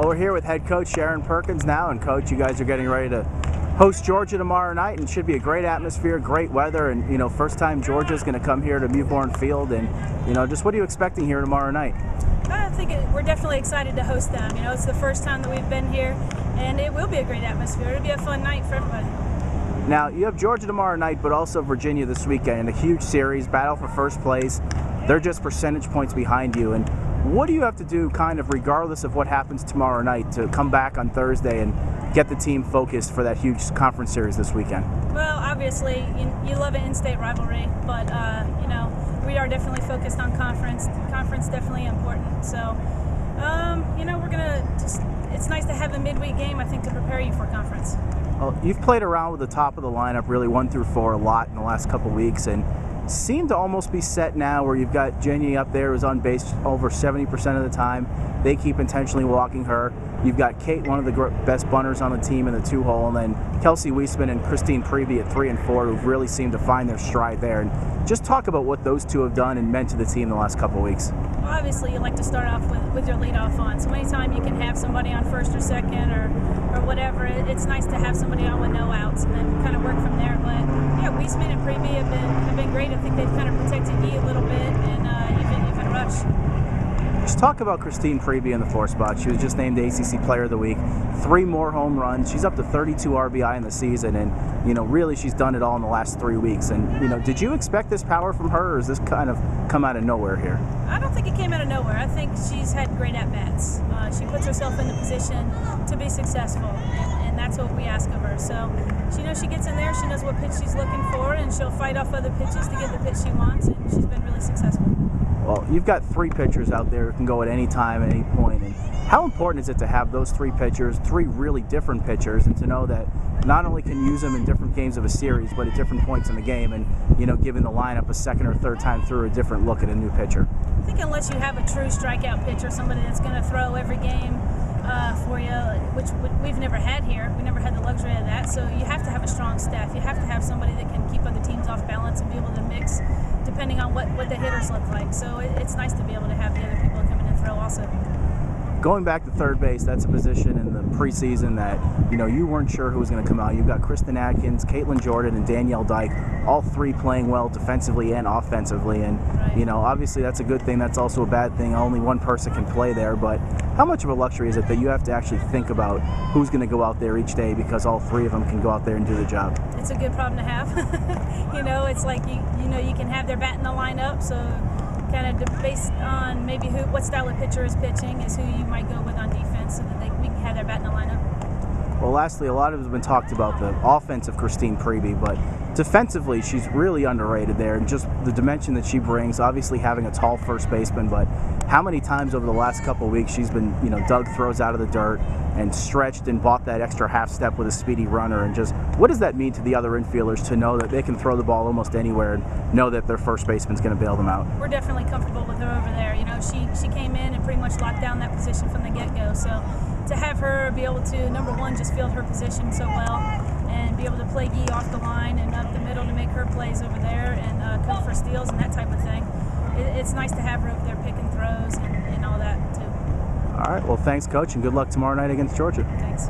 Well, we're here with head coach Sharon Perkins now, and coach, you guys are getting ready to host Georgia tomorrow night, and it should be a great atmosphere, great weather, and first time Georgia's going to come here to Mewborn Field, and just what are you expecting here tomorrow night? I think we're definitely excited to host them. It's the first time that we've been here, and it will be a great atmosphere. It'll be a fun night for everybody. Now, you have Georgia tomorrow night, but also Virginia this weekend in a huge series, battle for first place. They're just percentage points behind you, and what do you have to do, kind of regardless of what happens tomorrow night, to come back on Thursday and get the team focused for that huge conference series this weekend? Well, obviously, you love an in-state rivalry, but we are definitely focused on conference. Conference definitely important. So, we're gonna it's nice to have a midweek game, I think, to prepare you for conference. Well, you've played around with the top of the lineup, really 1 through 4, a lot in the last couple weeks, and seem to almost be set now where you've got Jenny up there who's on base over 70% of the time. They keep intentionally walking her. You've got Kate, one of the best bunters on the team in the 2-hole, and then Kelsey Weisman and Christine Preby at 3 and 4 who've really seemed to find their stride there. And just talk about what those two have done and meant to the team the last couple weeks. Well, obviously, you like to start off with your leadoff on. So anytime you can have somebody on first or second or whatever, it's nice to have somebody on with no outs and then kind of work from there. But yeah, Weisman and Preby have been great. I think they've kind of protected Guy a little bit and even Rush. Just talk about Christine Preby in the 4 spot. She was just named ACC Player of the Week. 3 more home runs. She's up to 32 RBI in the season, and really she's done it all in the last 3 weeks. And did you expect this power from her, or is this kind of come out of nowhere here? I don't think it came out of nowhere. I think she's had great at-bats. She puts herself in the position to be successful, and that's what we ask of her. So she knows she gets in there, she knows what pitch she's looking for, and she'll fight off other pitches to get the pitch she wants, and she's been really successful. Well, you've got 3 pitchers out there who can go at any time, at any point. And how important is it to have those 3 pitchers, 3 really different pitchers, and to know that not only can you use them in different games of a series, but at different points in the game, and giving the lineup a second or third time through a different look at a new pitcher? I think unless you have a true strikeout pitcher, somebody that's going to throw every game for you, which we've never had here. We never had the luxury of that. So you have to have a strong staff. You have to have somebody that can keep other teams off balance and be able to mix depending on what the hitters look like. So it's nice to be able to have the other people come in and throw also. Going back to third base, that's a position in the preseason that you weren't sure who was going to come out. You've got Kristen Atkins, Caitlin Jordan, and Danielle Dyke, all 3 playing well defensively and offensively. And right. Obviously that's a good thing. That's also a bad thing. Only one person can play there. But how much of a luxury is it that you have to actually think about who's going to go out there each day because all 3 of them can go out there and do the job? It's a good problem to have. It's like you can have their bat in the lineup, so kind of based on maybe what style of pitcher is pitching is who you might go with on defense so that we can have their bat in the lineup. Well, lastly, a lot of it has been talked about the offense of Christine Preby, but defensively, she's really underrated there, and just the dimension that she brings, obviously having a tall first baseman, but how many times over the last couple of weeks she's been, dug throws out of the dirt and stretched and bought that extra half step with a speedy runner, and just what does that mean to the other infielders to know that they can throw the ball almost anywhere and know that their first baseman's going to bail them out? We're definitely comfortable with her over there. She came in and pretty much locked down that position from the get-go, so to have her be able to, number one, just field her position so well and be able to play Guy off the line and up the middle to make her plays over there and come for steals and that type of thing. It's nice to have her over there picking throws and all that, too. All right, well, thanks, Coach, and good luck tomorrow night against Georgia. Thanks.